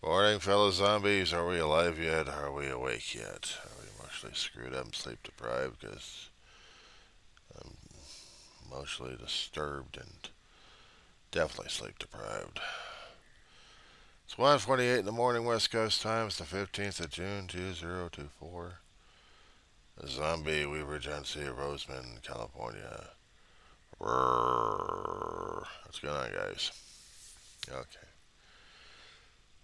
Morning, fellow zombies. Are we alive yet? Are we awake yet? Are we emotionally screwed up and sleep deprived? Because I'm emotionally disturbed and definitely sleep deprived. It's 1:48 in the morning, West Coast time. It's the 15th of June, 2024. Zombie Weaver Agency, Roseman, California. What's going on, guys? Okay.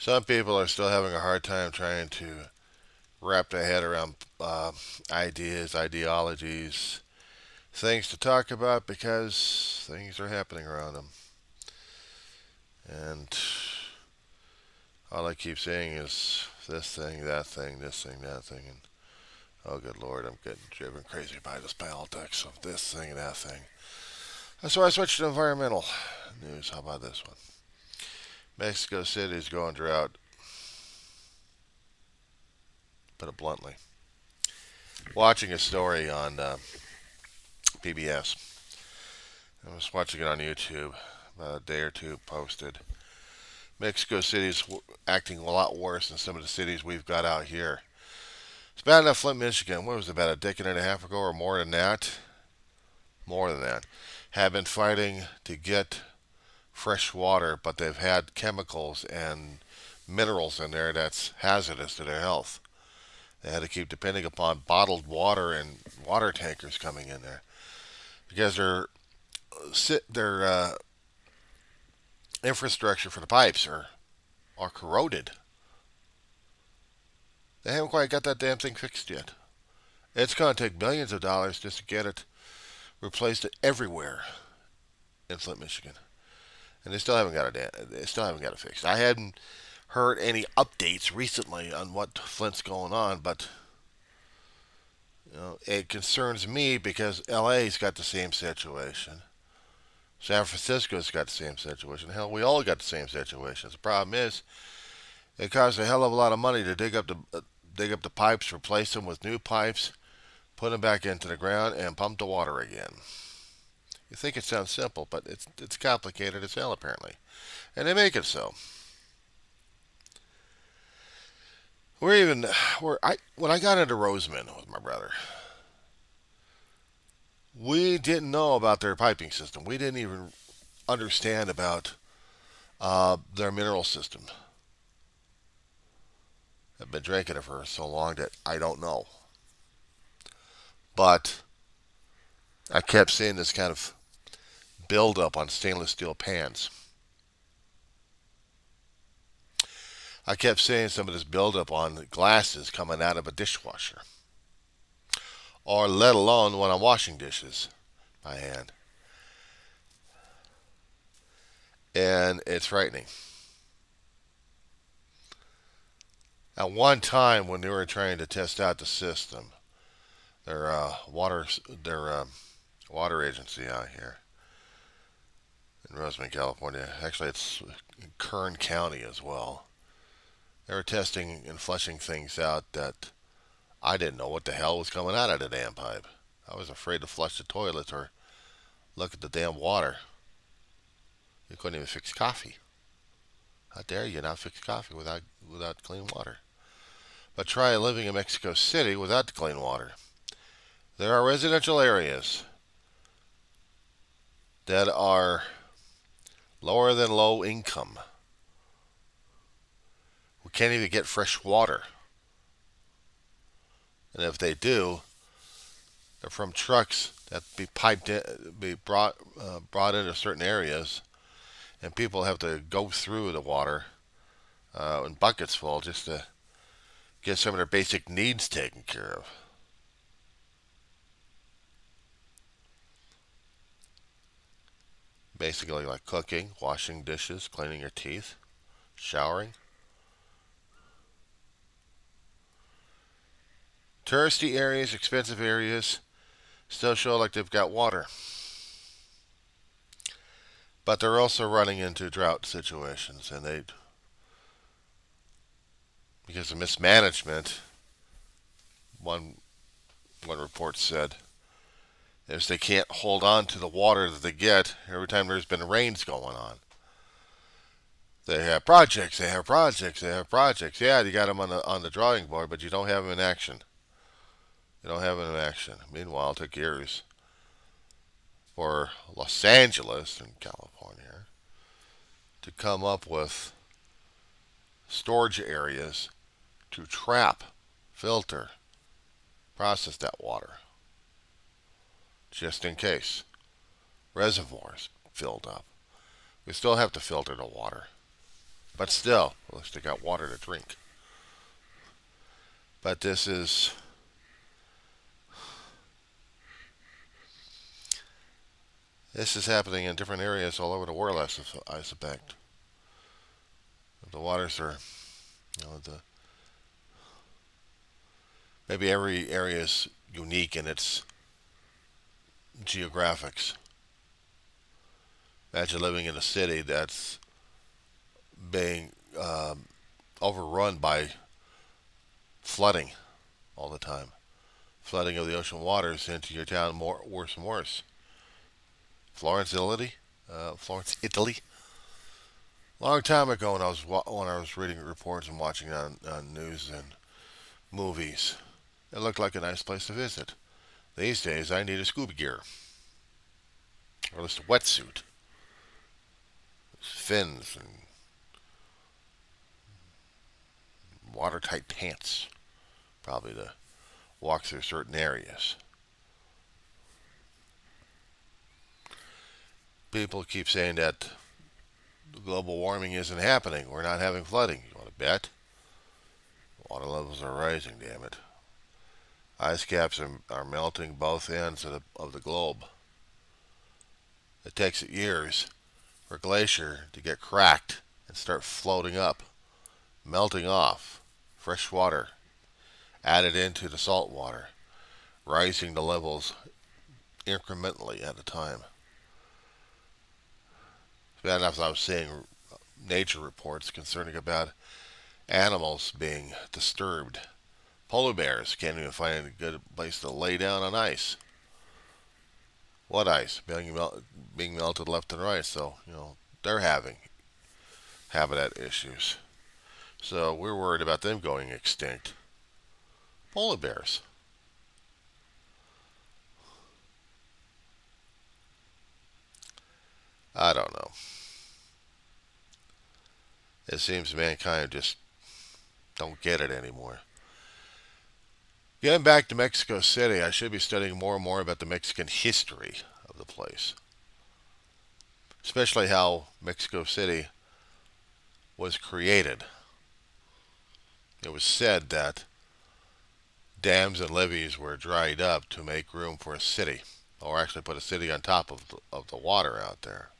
Some people are still having a hard time trying to wrap their head around ideas, ideologies, things to talk about because things are happening around them. And all I keep saying is this thing, that thing, this thing, that thing. And oh, good Lord, I'm getting driven crazy by this politics of this thing and that thing. So I switched to environmental news. How about this one? Mexico City's going drought, put it bluntly. Watching a story on PBS. I was watching it on YouTube about a day or two posted. Mexico City's acting a lot worse than some of the cities we've got out here. It's bad enough Flint, Michigan. What was it, about a decade and a half ago or more than that? More than that. Have been fighting to get fresh water, but they've had chemicals and minerals in there that's hazardous to their health. They had to keep depending upon bottled water and water tankers coming in there because their infrastructure for the pipes are corroded. They haven't quite got that damn thing fixed yet. It's going to take millions of dollars just to get it replaced everywhere in Flint, Michigan, and they still haven't got it fixed. I hadn't heard any updates recently on what Flint's going on, but it concerns me because LA's got the same situation. San Francisco's got the same situation. Hell, we all got the same situation. The problem is, it costs a hell of a lot of money to dig up the pipes, replace them with new pipes, put them back into the ground, and pump the water again. You think it sounds simple, but it's complicated as hell apparently, and they make it so. We're even we're I when I got into Roseman with my brother, we didn't know about their piping system. We didn't even understand about their mineral system. I've been drinking it for so long that I don't know. But I kept seeing this kind of buildup on stainless steel pans. I kept seeing some of this buildup on glasses coming out of a dishwasher, or let alone when I'm washing dishes by hand. And it's frightening. At one time, when they were trying to test out the system, their water agency out here in Roseman, California, actually it's Kern County as well. They were testing and flushing things out that I didn't know what the hell was coming out of the damn pipe. I was afraid to flush the toilets or look at the damn water. You couldn't even fix coffee. How dare you not fix coffee without clean water? But try living in Mexico City without the clean water. There are residential areas that are lower than low income who can't even get fresh water. And if they do, they're from trucks that be piped in, be brought into certain areas, and people have to go through the water in buckets full just to get some of their basic needs taken care of. Basically, like cooking, washing dishes, cleaning your teeth, showering. Touristy areas, expensive areas, still show like they've got water. But they're also running into drought situations, and because of mismanagement, one one report said, is they can't hold on to the water that they get every time there's been rains going on. They have projects. They have projects. They have projects. Yeah, you got them on the drawing board, but you don't have them in action. You don't have them in action. Meanwhile, it took years for Los Angeles in California to come up with storage areas to trap, filter, process that water, just in case reservoirs filled up. We still have to filter the water, but still, at least they got water to drink. But this is happening in different areas all over the world. I suspect the waters are, maybe every area is unique in its geographics. Imagine living in a city that's being overrun by flooding all the time. Flooding of the ocean waters into your town worse and worse. Florence, Italy. Florence, Italy. Long time ago, when I was reading reports and watching on news and movies, it looked like a nice place to visit. These days, I need a scuba gear, or at least a wetsuit, fins, and watertight pants, probably to walk through certain areas. People keep saying that global warming isn't happening. We're not having flooding. You want to bet? Water levels are rising, damn it. Ice caps are melting both ends of the globe. It takes years for a glacier to get cracked and start floating up, melting off. Fresh water added into the salt water, rising the levels incrementally at a time. It's bad enough that I was seeing nature reports concerning about animals being disturbed. Polar bears can't even find a good place to lay down on ice. What ice? Being melted left and right. So, they're having habitat issues. So we're worried about them going extinct. Polar bears. I don't know. It seems mankind just don't get it anymore. Getting back to Mexico City, I should be studying more and more about the Mexican history of the place, especially how Mexico City was created. It was said that dams and levees were dried up to make room for a city, or actually put a city on top of the water out there.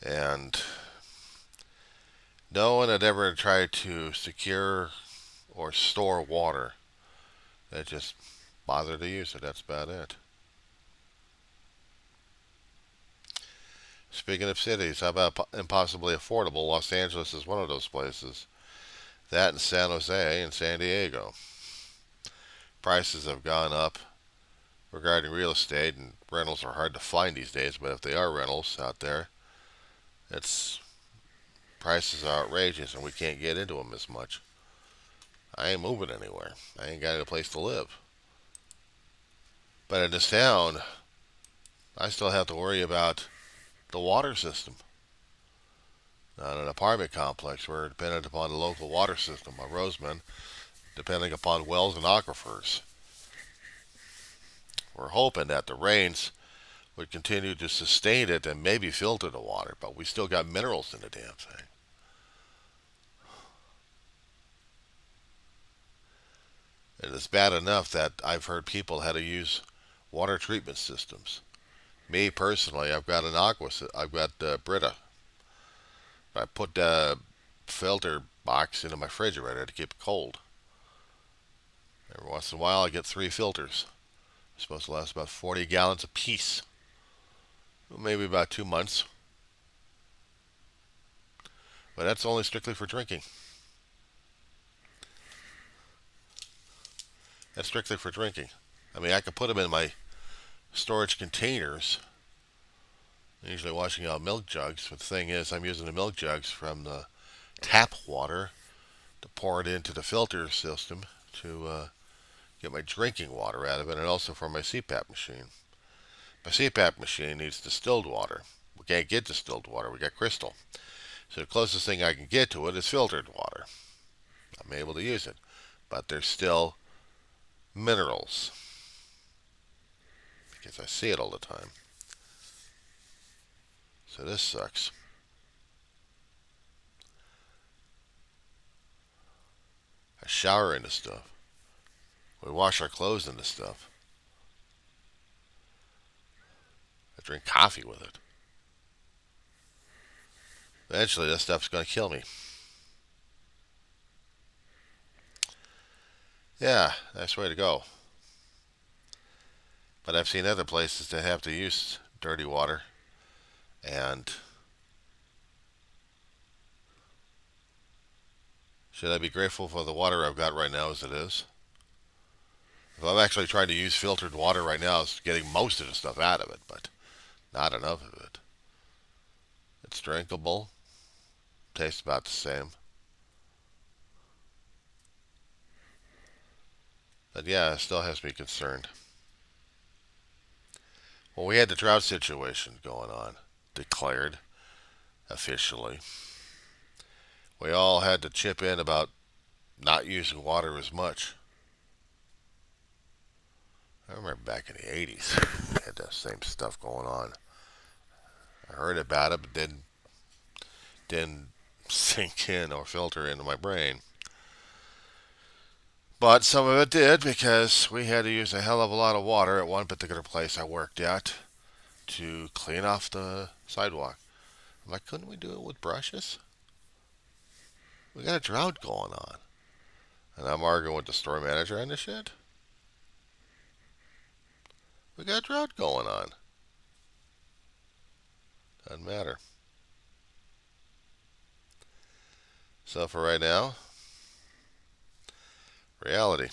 And no one had ever tried to secure or store water. They just bothered to use it. That's about it. Speaking of cities, how about impossibly affordable? Los Angeles is one of those places. That and San Jose and San Diego. Prices have gone up regarding real estate, and rentals are hard to find these days, but if they are rentals out there, it's prices are outrageous and we can't get into them as much. I ain't moving anywhere. I ain't got a place to live. But in this town, I still have to worry about the water system. Not an apartment complex. We're dependent upon the local water system of Roseman, depending upon wells and aquifers. We're hoping that the rains would continue to sustain it and maybe filter the water, but we still got minerals in the damn thing. It is bad enough that I've heard people how to use water treatment systems. Me personally, I've got I've got Brita. I put the filter box into my refrigerator to keep it cold. Every once in a while, I get 3 filters. It's supposed to last about 40 gallons apiece. Maybe about 2 months. But that's only strictly for drinking. That's strictly for drinking. I mean, I could put them in my storage containers. I'm usually washing out milk jugs, but the thing is, I'm using the milk jugs from the tap water to pour it into the filter system to get my drinking water out of it, and also for my CPAP machine. My CPAP machine needs distilled water. We can't get distilled water. We got crystal. So the closest thing I can get to it is filtered water. I'm able to use it. But there's still minerals because I see it all the time. So this sucks. I shower in this stuff. We wash our clothes in this stuff. I drink coffee with it. Eventually, this stuff's going to kill me. Yeah, nice way to go. But I've seen other places that have to use dirty water. And should I be grateful for the water I've got right now as it is? If I'm actually trying to use filtered water right now, it's getting most of the stuff out of it, but not enough of it. It's drinkable. Tastes about the same. But yeah, it still has me concerned. Well, we had the drought situation going on, declared officially. We all had to chip in about not using water as much. I remember back in the 80s, we had that same stuff going on. I heard about it, but didn't sink in or filter into my brain. But some of it did because we had to use a hell of a lot of water at one particular place I worked at to clean off the sidewalk. I'm like, couldn't we do it with brushes? We got a drought going on. And I'm arguing with the store manager on this shit. We got a drought going on. Doesn't matter. So for right now, reality.